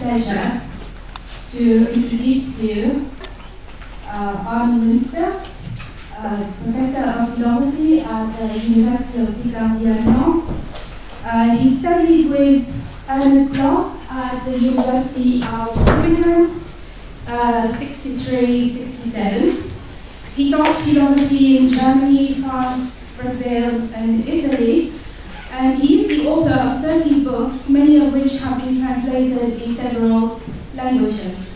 pleasure to introduce to you Arno Münster, Professor of Philosophy at the University of Picardie. He studied with Ernst Bloch at the University of Munster, 63-67. He taught philosophy in Germany, France, Brazil, and Italy. And he is the author of 30 books, many of which have been translated in several languages,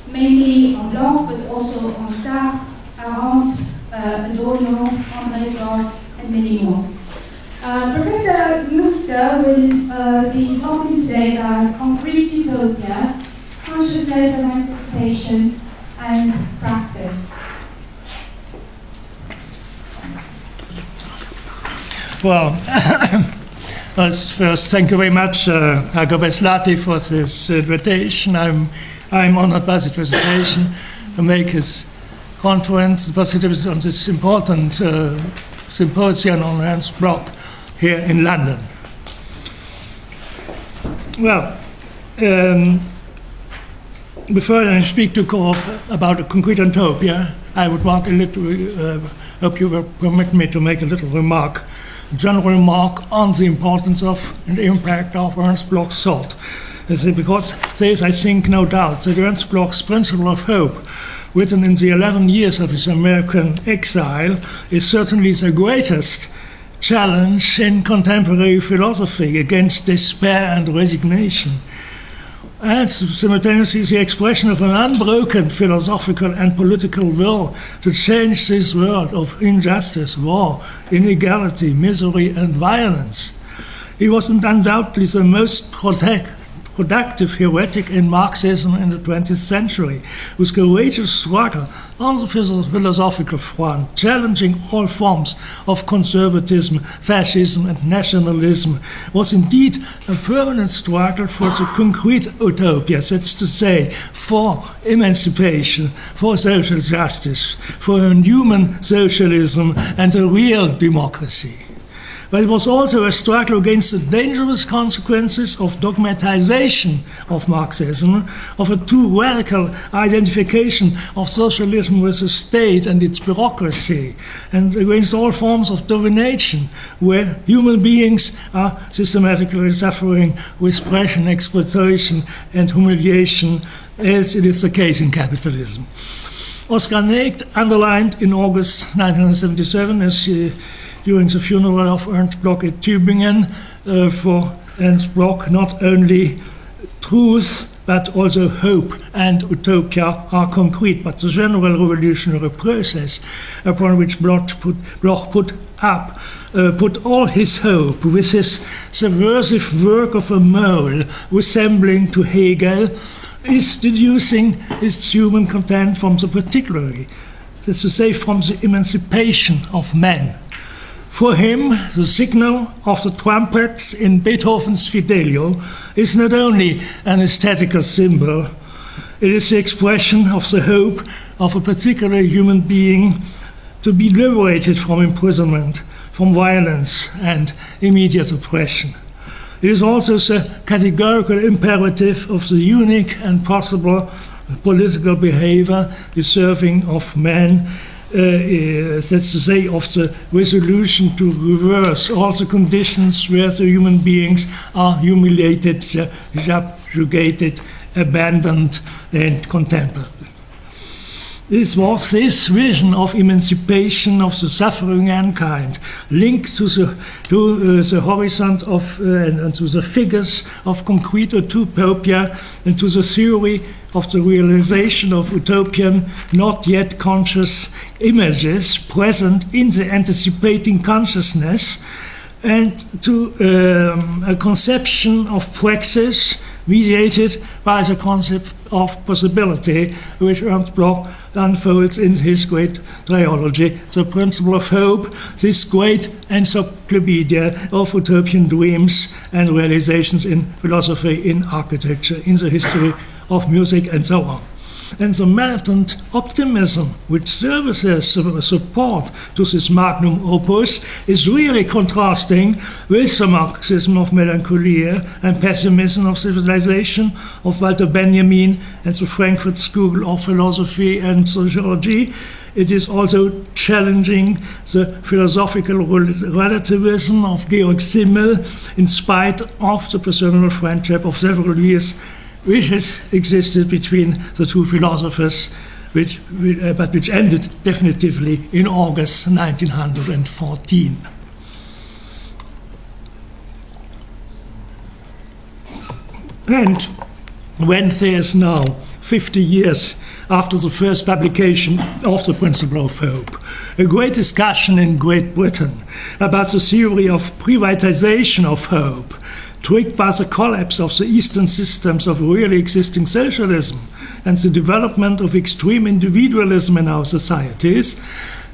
mainly on Bloch, but also on Sartre, Arno, Adorno, André Gide, and many more. Professor Münster will be talking today about concrete utopia, consciousness and anticipation, and praxis. Well, first, thank you very much, Hager Weslati, for this invitation. I'm honored by this presentation to make this conference, particularly on this important symposium on Ernst Bloch here in London. Well, before I speak about a concrete utopia, I would want a little, hope you will permit me to make a little remark, general remark on the importance of and impact of Ernst Bloch's thought. Because there is, I think, no doubt that Ernst Bloch's Principle of Hope, written in the 11 years of his American exile, is certainly the greatest challenge in contemporary philosophy against despair and resignation, and simultaneously the expression of an unbroken philosophical and political will to change this world of injustice, war, inequality, misery, and violence. He was undoubtedly the most productive heretic in Marxism in the 20th century, whose courageous struggle on the philosophical front, challenging all forms of conservatism, fascism, and nationalism, was indeed a permanent struggle for the concrete utopia, that's to say, for emancipation, for social justice, for a human socialism, and a real democracy. But it was also a struggle against the dangerous consequences of dogmatization of Marxism, of a too radical identification of socialism with the state and its bureaucracy, and against all forms of domination, where human beings are systematically suffering repression, exploitation, and humiliation, as it is the case in capitalism. Oscar Negt underlined in August 1977, as during the funeral of Ernst Bloch at Tübingen, for Ernst Bloch, not only truth, but also hope and utopia are concrete, but the general revolutionary process upon which Bloch put all his hope, with his subversive work of a mole resembling to Hegel, is deducing its human content from the particularity, that's to say, from the emancipation of man. For him, the signal of the trumpets in Beethoven's Fidelio is not only an aesthetical symbol, it is the expression of the hope of a particular human being to be liberated from imprisonment, from violence and immediate oppression. It is also the categorical imperative of the unique and possible political behavior deserving of man, that's to say, of the resolution to reverse all the conditions where the human beings are humiliated, subjugated, abandoned, and contemplated. This was this vision of emancipation of the suffering mankind, linked to the horizon of and to the figures of concrete utopia, and to the theory of the realization of utopian, not yet conscious images present in the anticipating consciousness, and to a conception of praxis mediated by the concept of possibility, which Ernst Bloch unfolds in his great trilogy, The Principle of Hope, this great encyclopedia of utopian dreams and realizations in philosophy, in architecture, in the history of music, and so on. and the militant optimism which serves as support to this magnum opus is really contrasting with the Marxism of melancholy and pessimism of civilization of Walter Benjamin and the Frankfurt School of Philosophy and Sociology. It is also challenging the philosophical relativism of Georg Simmel in spite of the personal friendship of several years which has existed between the two philosophers, but which ended definitively in August 1914. And when there's now 50 years after the first publication of the Principle of Hope, a great discussion in Great Britain about the theory of privatization of hope, triggered by the collapse of the Eastern systems of really existing socialism and the development of extreme individualism in our societies,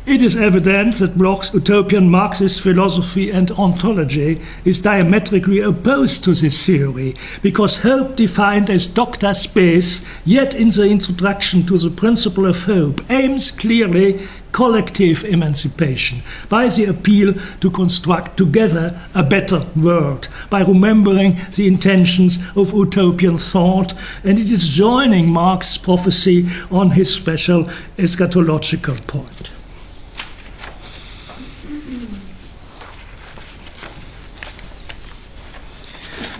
it is evident that Bloch's utopian Marxist philosophy and ontology is diametrically opposed to this theory, because hope defined as doctor space, yet in the introduction to the Principle of Hope, aims clearly collective emancipation by the appeal to construct together a better world, by remembering the intentions of utopian thought, and it is joining Marx's prophecy on his special eschatological point.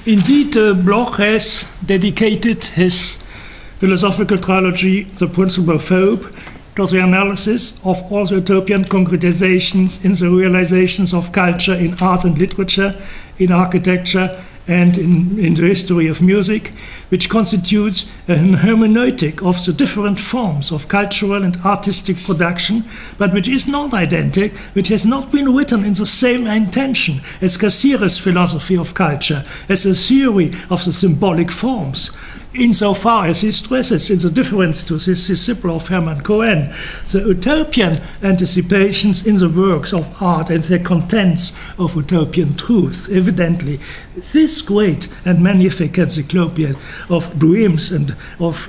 Indeed, Bloch has dedicated his philosophical trilogy, The Principle of Hope, to the analysis of all the utopian concretizations in the realizations of culture in art and literature, in architecture, and in the history of music, which constitutes a hermeneutic of the different forms of cultural and artistic production, but which is not identical, which has not been written in the same intention as Cassire's philosophy of culture, as a theory of the symbolic forms. Insofar as he stresses in the difference to this disciple of Hermann Cohen, the utopian anticipations in the works of art and their contents of utopian truth. Evidently, this great and magnificent encyclopedia of dreams and of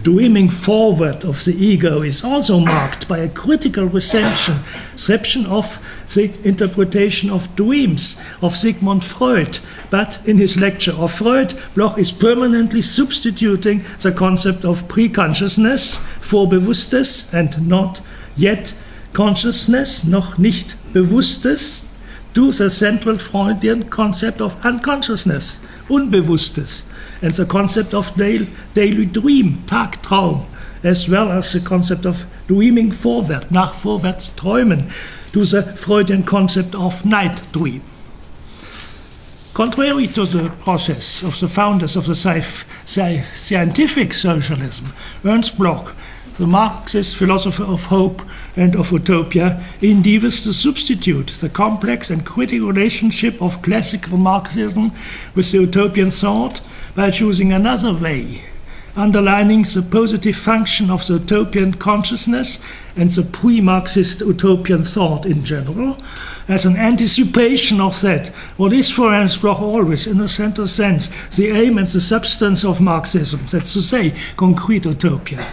dreaming forward of the ego is also marked by a critical reception of the interpretation of dreams of Sigmund Freud. But in his lecture of Freud, Bloch is permanently substituting the concept of pre-consciousness, Vorbewusstes, and not yet consciousness, noch nicht Bewusstes, to the central Freudian concept of unconsciousness, Unbewusstes, and the concept of daily dream, Tagtraum, as well as the concept of dreaming forward, nach vorwärts träumen, to the Freudian concept of night dream. Contrary to the process of the founders of the scientific socialism, Ernst Bloch, the Marxist philosopher of hope and of utopia, endeavors to substitute the complex and critical relationship of classical Marxism with the utopian thought by choosing another way, underlining the positive function of the utopian consciousness and the pre-Marxist utopian thought in general, as an anticipation of that, what is for Ernst Bloch always, in a central sense, the aim and the substance of Marxism, that's to say, concrete utopia.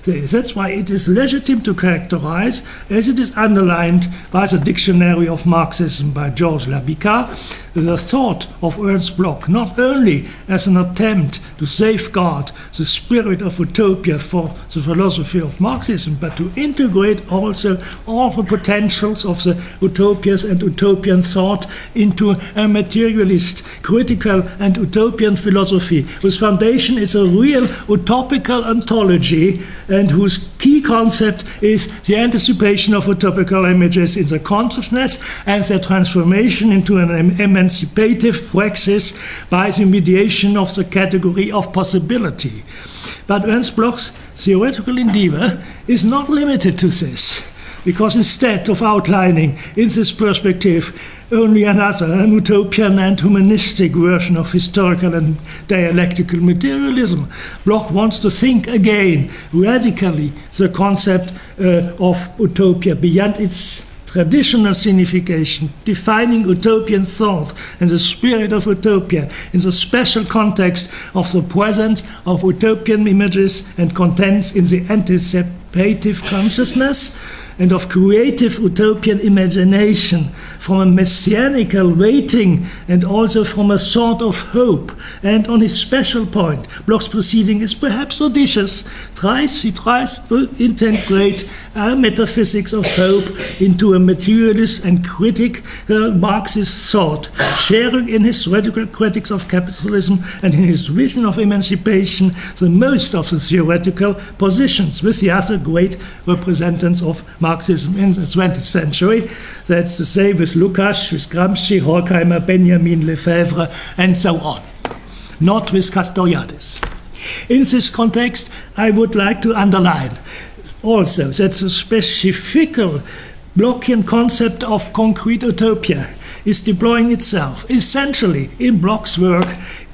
That's why it is legitimate to characterize, as it is underlined by the Dictionary of Marxism by Georges Labica, the thought of Ernst Bloch not only as an attempt to safeguard the spirit of utopia for the philosophy of Marxism, but to integrate also all the potentials of the utopias and utopian thought into a materialist, critical and utopian philosophy, whose foundation is a real utopical ontology and whose key concept is the anticipation of utopical images in the consciousness and their transformation into an emancipative praxis by the mediation of the category of possibility. But Ernst Bloch's theoretical endeavor is not limited to this, because instead of outlining in this perspective only an utopian and humanistic version of historical and dialectical materialism, Bloch wants to think again radically the concept of utopia beyond its traditional signification, defining utopian thought and the spirit of utopia in the special context of the presence of utopian images and contents in the anticipative consciousness and of creative utopian imagination, from a messianical waiting and also from a sort of hope. And on his special point, Bloch's proceeding is perhaps audacious. He tries to integrate a metaphysics of hope into a materialist and critical Marxist thought, sharing in his radical critics of capitalism and in his vision of emancipation the most of the theoretical positions with the other great representatives of Marxism in the 20th century. That's to say with Lukács, with Gramsci, Horkheimer, Benjamin, Lefebvre, and so on. Not with Castoriadis. In this context, I would like to underline also that the specific Blochian concept of concrete utopia is deploying itself essentially in Bloch's work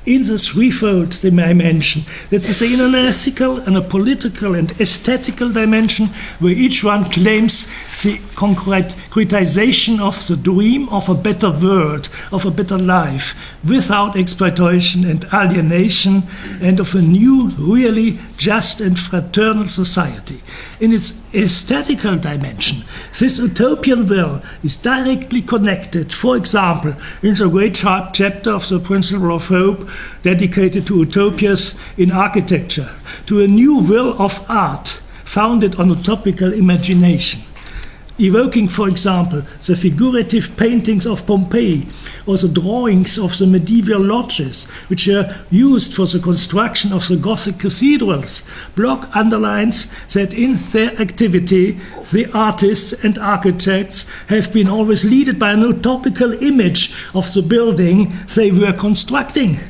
in the threefold dimension. That's to say, in an ethical and a political and aesthetical dimension, where each one claims the concretization of the dream of a better world, of a better life, without exploitation and alienation, and of a new, really just and fraternal society. In its aesthetical dimension, this utopian will is directly connected, for example, in the great chapter of the Principle of Hope dedicated to utopias in architecture, to a new will of art founded on utopical imagination, evoking, for example, the figurative paintings of Pompeii or the drawings of the medieval lodges, which are used for the construction of the Gothic cathedrals. Bloch underlines that in their activity, the artists and architects have been always led by an utopical image of the building they were constructing,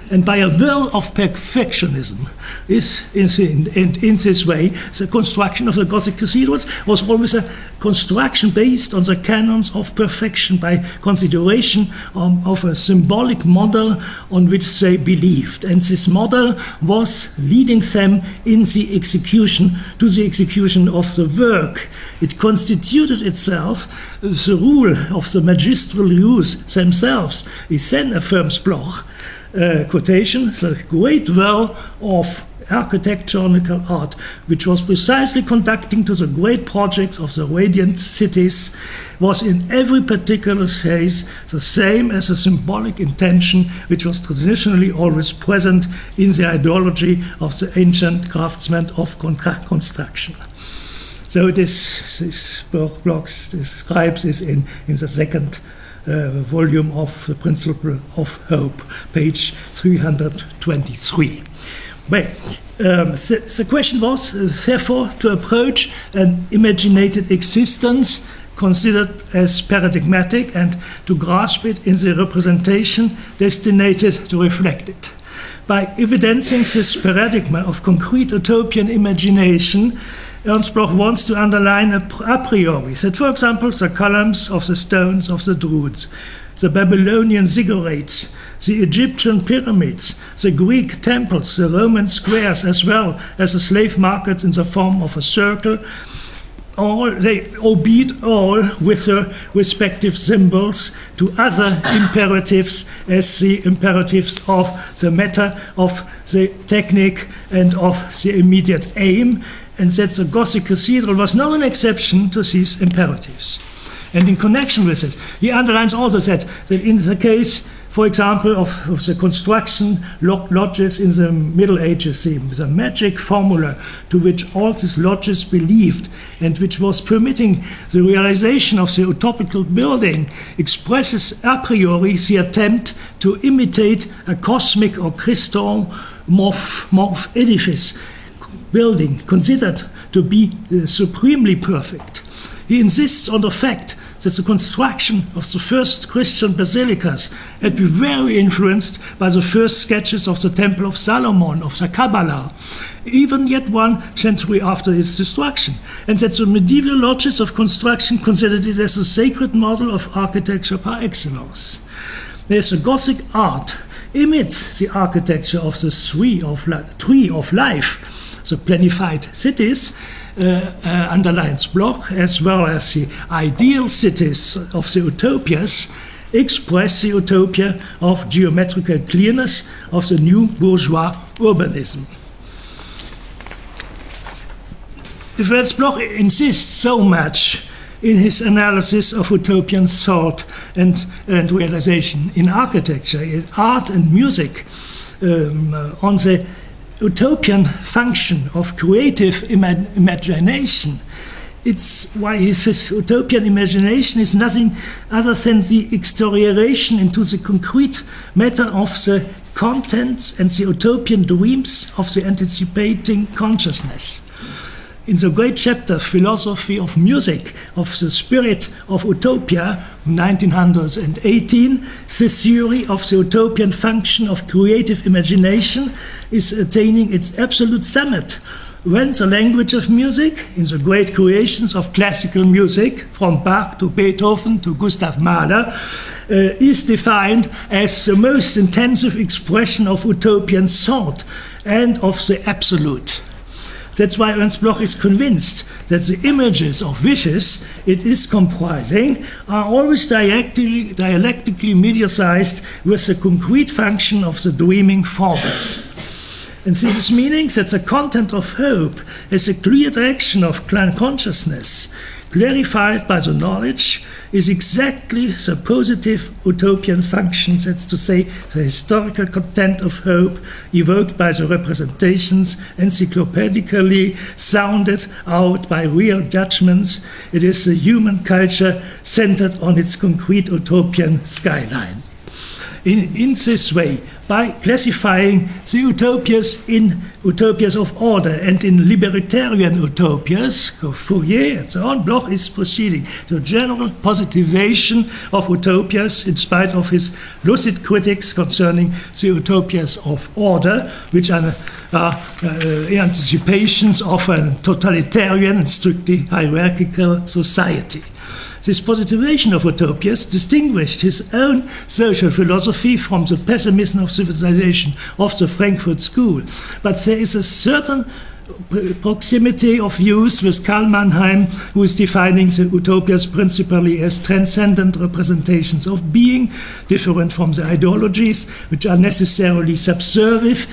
and by a will of perfectionism. In this way, the construction of the Gothic cathedrals was always a construction based on the canons of perfection by consideration of a symbolic model on which they believed. And this model was leading them in the execution, to the execution of the work. It constituted itself the rule of the magistral rules themselves. It then affirms Bloch, quotation, the great will of architectural art, which was precisely conducting to the great projects of the radiant cities, was in every particular case the same as a symbolic intention which was traditionally always present in the ideology of the ancient craftsmen of construction. So this Bloch describes this in the second volume of the Principle of Hope, page 323. Well, the question was, therefore, to approach an imaginated existence considered as paradigmatic and to grasp it in the representation destined to reflect it. By evidencing this paradigm of concrete utopian imagination, Ernst Bloch wants to underline a priori that, for example, the columns of the stones of the Druids, the Babylonian ziggurats, the Egyptian pyramids, the Greek temples, the Roman squares, as well as the slave markets in the form of a circle, they obeyed all with their respective symbols to other imperatives as the imperatives of the matter, of the technique, and of the immediate aim, and that the Gothic cathedral was not an exception to these imperatives. And in connection with it, he underlines also that in the case, for example, of the construction lodges in the Middle Ages, the magic formula to which all these lodges believed and which was permitting the realization of the utopical building expresses a priori the attempt to imitate a cosmic or crystal morph edifice building considered to be supremely perfect. He insists on the fact that the construction of the first Christian basilicas had been very influenced by the first sketches of the Temple of Solomon, of the Kabbalah, even yet 1 century after its destruction, and that the medieval lodges of construction considered it as a sacred model of architecture par excellence. There's a Gothic art imitates the architecture of the tree of life, the planified cities, underlines Bloch, as well as the ideal cities of the utopias, express the utopia of geometrical clearness of the new bourgeois urbanism. If Ernst Bloch insists so much in his analysis of utopian thought and realization in architecture, in art and music, on the utopian function of creative imagination, it's why he says utopian imagination is nothing other than the exterioration into the concrete matter of the contents and the utopian dreams of the anticipating consciousness. In the great chapter Philosophy of Music of the Spirit of Utopia, 1918, the theory of the utopian function of creative imagination is attaining its absolute summit when the language of music, in the great creations of classical music, from Bach to Beethoven to Gustav Mahler, is defined as the most intensive expression of utopian thought and of the absolute. That's why Ernst Bloch is convinced that the images of wishes it is comprising are always dialectically mediatized with the concrete function of the dreaming forward. And this is meaning that the content of hope is a clear direction of consciousness, clarified by the knowledge, is exactly the positive utopian function, that's to say, the historical content of hope evoked by the representations encyclopedically sounded out by real judgments. It is the human culture centered on its concrete utopian skyline. In this way, by classifying the utopias in utopias of order and in libertarian utopias, Fourier and so on, Bloch is proceeding to a general positivation of utopias in spite of his lucid critics concerning the utopias of order, which are anticipations of a totalitarian and strictly hierarchical society. This positivation of utopias distinguished his own social philosophy from the pessimism of civilization of the Frankfurt School. But there is a certain proximity of views with Karl Mannheim, who is defining the utopias principally as transcendent representations of being, different from the ideologies, which are necessarily subversive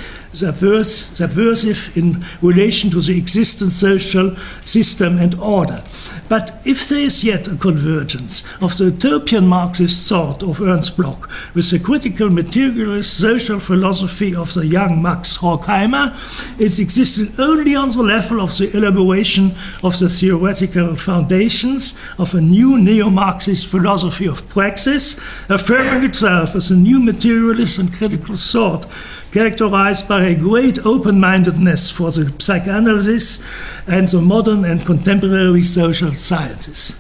in relation to the existing social system and order. But if there is yet a convergence of the utopian Marxist thought of Ernst Bloch with the critical materialist social philosophy of the young Max Horkheimer, it existed only on the level of the elaboration of the theoretical foundations of a new neo-Marxist philosophy of praxis, affirming itself as a new materialist and critical thought, characterized by a great open-mindedness for the psychoanalysis and the modern and contemporary social sciences.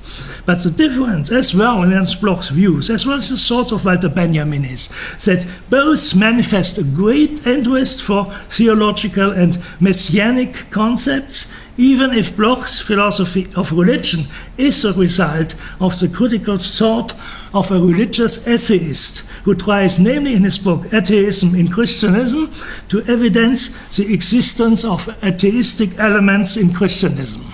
But the difference, as well in Ernst Bloch's views, as well as the thoughts of Walter Benjamin, is that both manifest a great interest for theological and messianic concepts, even if Bloch's philosophy of religion is a result of the critical thought of a religious essayist who tries, namely in his book Atheism in Christianism, to evidence the existence of atheistic elements in Christianism.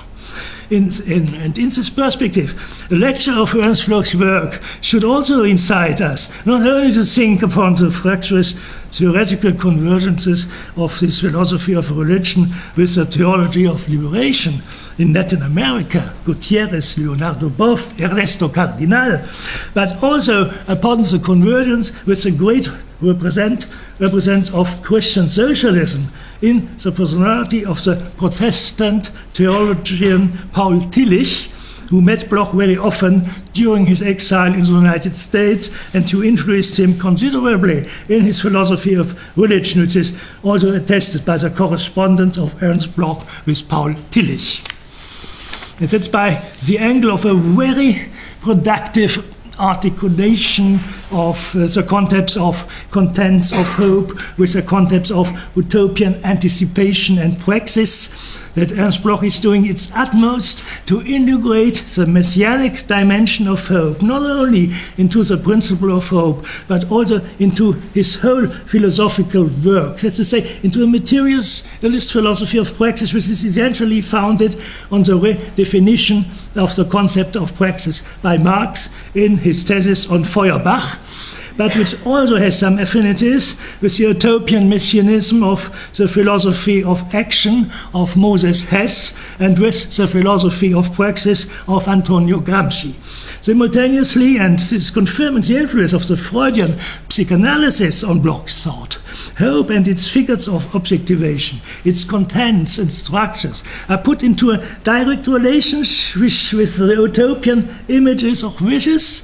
And in this perspective, the lecture of Ernst Bloch's work should also incite us not only to think upon the fractious theoretical convergences of this philosophy of religion with the theology of liberation in Latin America, Gutierrez, Leonardo Boff, Ernesto Cardinal, but also upon the convergence with the great represents of Christian socialism in the personality of the Protestant theologian Paul Tillich, who met Bloch very often during his exile in the United States and who influenced him considerably in his philosophy of religion, which is also attested by the correspondence of Ernst Bloch with Paul Tillich. And that's by the angle of a very productive articulation the concepts of contents of hope with the concepts of utopian anticipation and praxis, that Ernst Bloch is doing its utmost to integrate the messianic dimension of hope, not only into the principle of hope, but also into his whole philosophical work. That's to say, into a materialist philosophy of praxis, which is essentially founded on the redefinition of the concept of praxis by Marx in his thesis on Feuerbach, but which also has some affinities with the utopian messianism of the philosophy of action of Moses Hess and with the philosophy of praxis of Antonio Gramsci. Simultaneously, and this is confirming the influence of the Freudian psychoanalysis on Bloch's thought, hope and its figures of objectivation, its contents and structures, are put into a direct relationship with the utopian images of wishes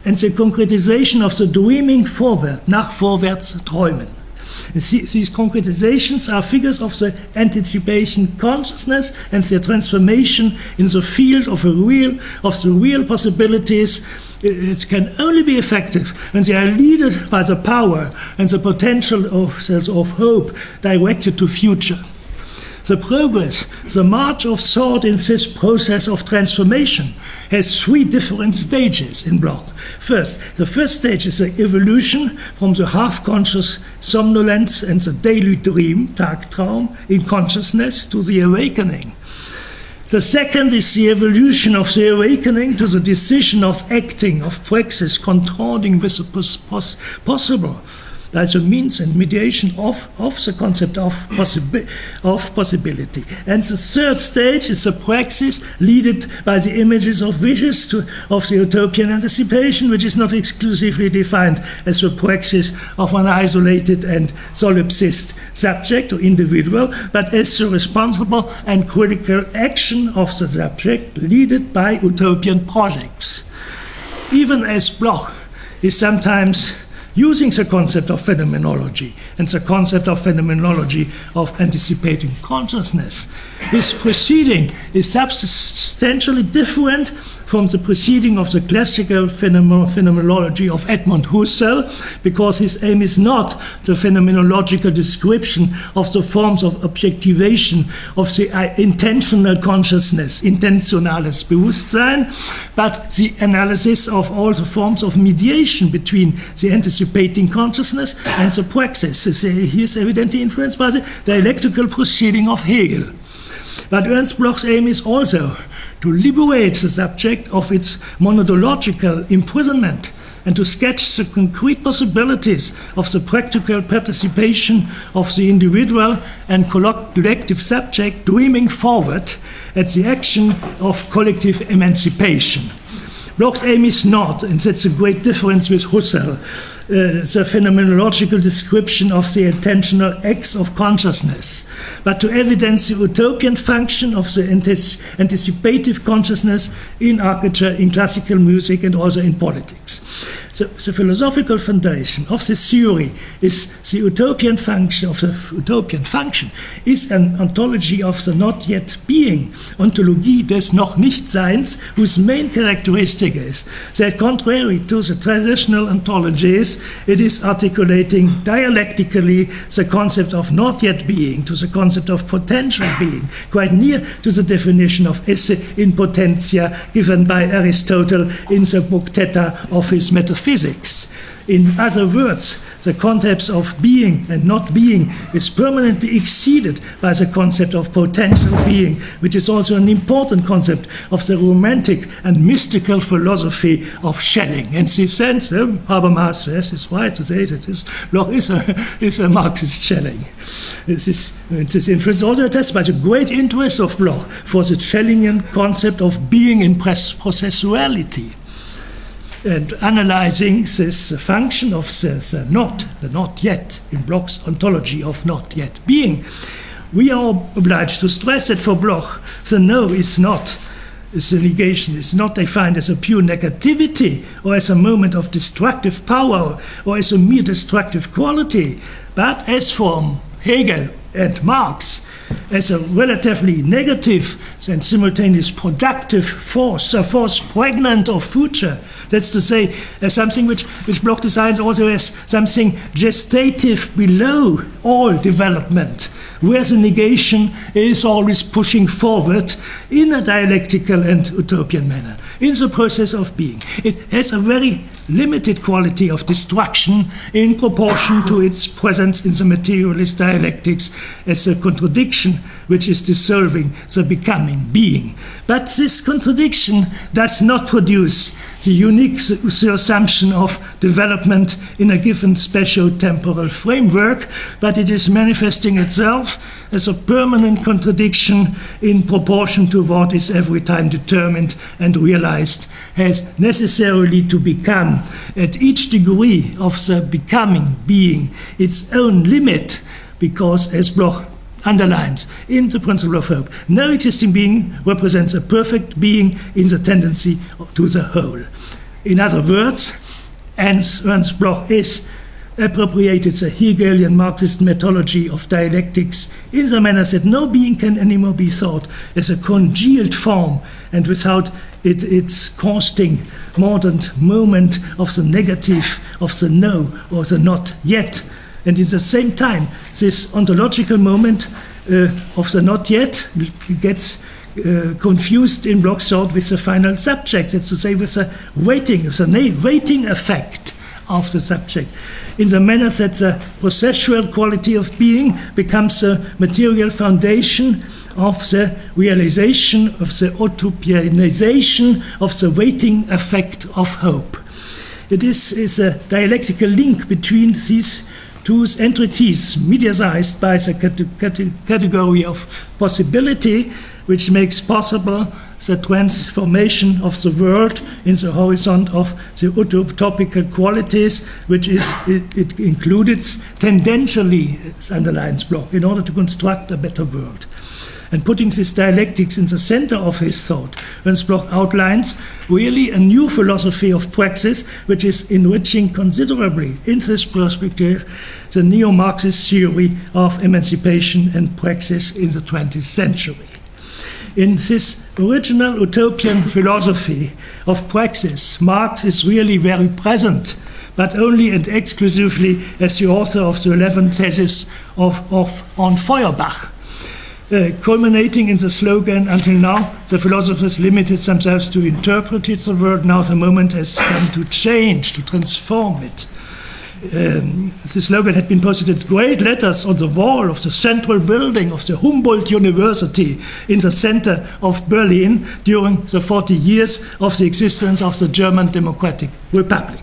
and the concretization of the dreaming forward, nach vorwärts träumen. These concretizations are figures of the anticipation consciousness and their transformation in the field of the real possibilities. It can only be effective when they are led by the power and the potential of hope directed to future. The progress, the march of thought in this process of transformation has three different stages in Bloch. First, the first stage is the evolution from the half-conscious somnolence and the daily dream, Tagtraum, in consciousness to the awakening. The second is the evolution of the awakening to the decision of acting, of praxis, contrasting with the possible, as a means and mediation of the concept of possibility. And the third stage is the praxis led by the images of wishes of the utopian anticipation, which is not exclusively defined as the praxis of an isolated and solipsist subject or individual, but as the responsible and critical action of the subject led by utopian projects. Even as Bloch is sometimes using the concept of phenomenology and the concept of phenomenology of anticipating consciousness, his proceeding is substantially different from the proceeding of the classical phenomenology of Edmund Husserl, because his aim is not the phenomenological description of the forms of objectivation of the intentional consciousness, intentionales Bewusstsein, but the analysis of all the forms of mediation between the anticipating consciousness and the praxis. He is evidently influenced by the dialectical proceeding of Hegel. But Ernst Bloch's aim is also to liberate the subject of its monadological imprisonment and to sketch the concrete possibilities of the practical participation of the individual and collective subject dreaming forward at the action of collective emancipation. Bloch's aim is not, and that's a great difference with Husserl, the phenomenological description of the intentional acts of consciousness, but to evidence the utopian function of the anticipative consciousness in architecture, in classical music, and also in politics. So the philosophical foundation of this theory is the utopian function is an ontology of the not yet being, Ontologie des noch nicht Seins, whose main characteristic is that contrary to the traditional ontologies, it is articulating dialectically the concept of not yet being to the concept of potential being, quite near to the definition of esse in potentia given by Aristotle in the book Theta of his Metaphysics. In other words, the concepts of being and not being is permanently exceeded by the concept of potential being, which is also an important concept of the romantic and mystical philosophy of Schelling. In this sense, Habermas is right to say that this Bloch is a Marxist Schelling. This influence also attested by the great interest of Bloch for the Schellingian concept of being in processuality. And analyzing this function of the not yet, in Bloch's ontology of not yet being, we are obliged to stress that for Bloch, the no is not, the negation is not defined as a pure negativity or as a moment of destructive power or as a mere destructive quality, but as from Hegel and Marx, as a relatively negative and simultaneous productive force, a force pregnant of future, That's to say, something which Bloch designs also as something gestative below all development, where the negation is always pushing forward in a dialectical and utopian manner, in the process of being. It has a very limited quality of destruction in proportion to its presence in the materialist dialectics as a contradiction which is dissolving the becoming, being. But this contradiction does not produce the unique assumption of development in a given spatio-temporal framework, but it is manifesting itself as a permanent contradiction in proportion to what is every time determined and realized has necessarily to become, at each degree of the becoming, being, its own limit, because, as Bloch underlines in the principle of hope, no existing being represents a perfect being in the tendency to the whole. In other words, Ernst Bloch is appropriated the Hegelian Marxist methodology of dialectics in the manner that no being can anymore be thought as a congealed form and without its costing modern moment of the negative, of the no or the not yet. And at the same time, this ontological moment of the not yet gets confused in Bloch's thought with the final subject, that's to say with the waiting effect of the subject, in the manner that the processual quality of being becomes the material foundation of the realization, of the utopianization of the waiting effect of hope. It is a dialectical link between these two entities, mediatized by the category of possibility, which makes possible the transformation of the world in the horizon of the utopical qualities, which is it included tendentially, underlines Bloch, in order to construct a better world. And putting this dialectics in the center of his thought, Ernst Bloch outlines really a new philosophy of praxis, which is enriching considerably, in this perspective, the neo-Marxist theory of emancipation and praxis in the 20th century. In this original utopian philosophy of praxis, Marx is really very present, but only and exclusively as the author of the 11 theses on Feuerbach, culminating in the slogan, until now the philosophers limited themselves to interpret the world, now the moment has come to change, to transform it. The slogan had been posted in great letters on the wall of the central building of the Humboldt University in the center of Berlin during the 40 years of the existence of the German Democratic Republic.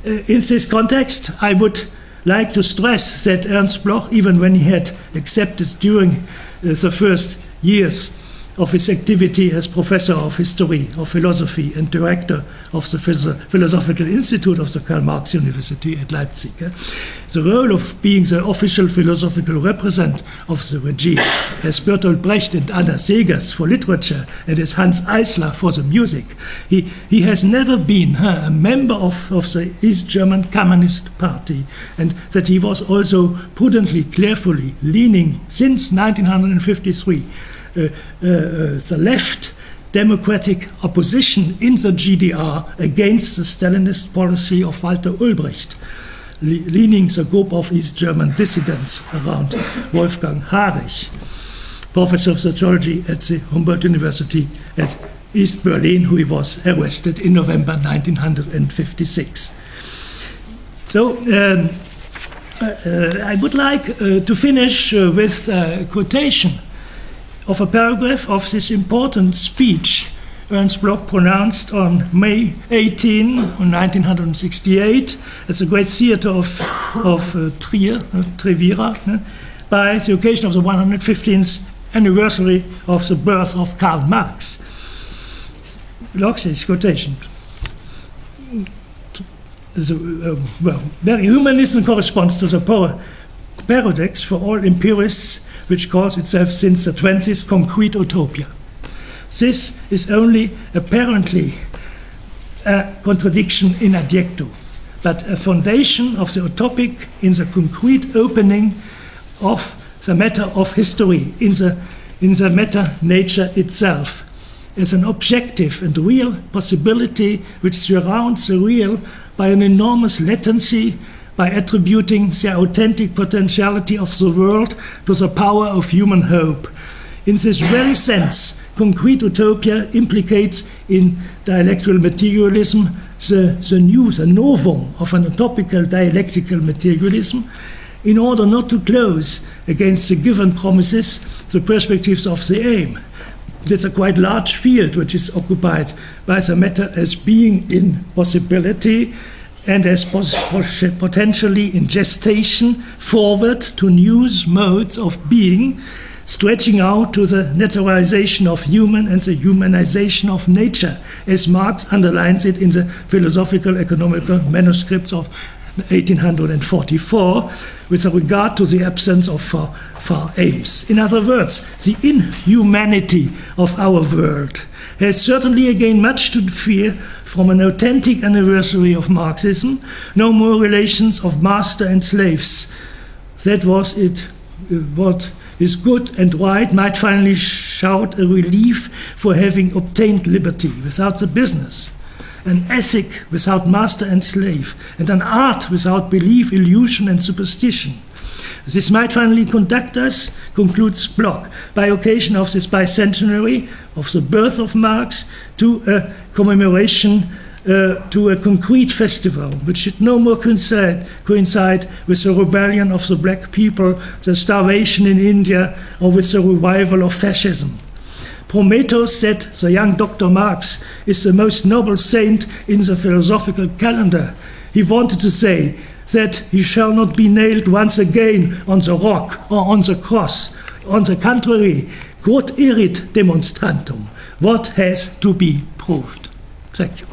In this context, I would like to stress that Ernst Bloch, even when he had accepted during the first years of his activity as professor of history, of philosophy, and director of the Philosophical Institute of the Karl Marx University at Leipzig, the role of being the official philosophical representative of the regime, as Bertolt Brecht and Anna Segers for literature, and as Hans Eisler for the music, he has never been a member of the East German Communist Party, and that he was also prudently, carefully leaning since 1953 the left democratic opposition in the GDR against the Stalinist policy of Walter Ulbricht, leading the group of East German dissidents around Wolfgang Hager, professor of sociology at the Humboldt University at East Berlin, who was arrested in November 1956. So I would like to finish with a quotation of a paragraph of this important speech Ernst Bloch pronounced on May 18, 1968, at the great theater of Trevira, by the occasion of the 115th anniversary of the birth of Karl Marx. Bloch's quotation. Very humanism corresponds to the paradox for all empirists, which calls itself since the 20s concrete utopia. This is only apparently a contradiction in adjecto, but a foundation of the utopic in the concrete opening of the matter of history, in the matter nature itself. as an objective and real possibility which surrounds the real by an enormous latency, by attributing the authentic potentiality of the world to the power of human hope. In this very sense, concrete utopia implicates in dialectical materialism the novum of an utopical dialectical materialism, in order not to close against the given promises the perspectives of the aim. There's a quite large field which is occupied by the matter as being in possibility and as potentially in gestation forward to new modes of being, stretching out to the naturalization of human and the humanization of nature, as Marx underlines it in the philosophical economical manuscripts of 1844, with regard to the absence of far aims. In other words, the inhumanity of our world has certainly again much to fear from an authentic anniversary of Marxism. No more relations of master and slaves. That was it. What is good and right might finally shout a relief for having obtained liberty without the business, an ethic without master and slave, and an art without belief, illusion, and superstition. This might finally conduct us, concludes Bloch, by occasion of this bicentenary of the birth of Marx, to a commemoration, to a concrete festival, which should no more coincide with the rebellion of the black people, the starvation in India, or with the revival of fascism. Prometheus said the young Dr. Marx is the most noble saint in the philosophical calendar. He wanted to say that he shall not be nailed once again on the rock or on the cross. On the contrary, quod erit demonstrantum, what has to be proved. Thank you.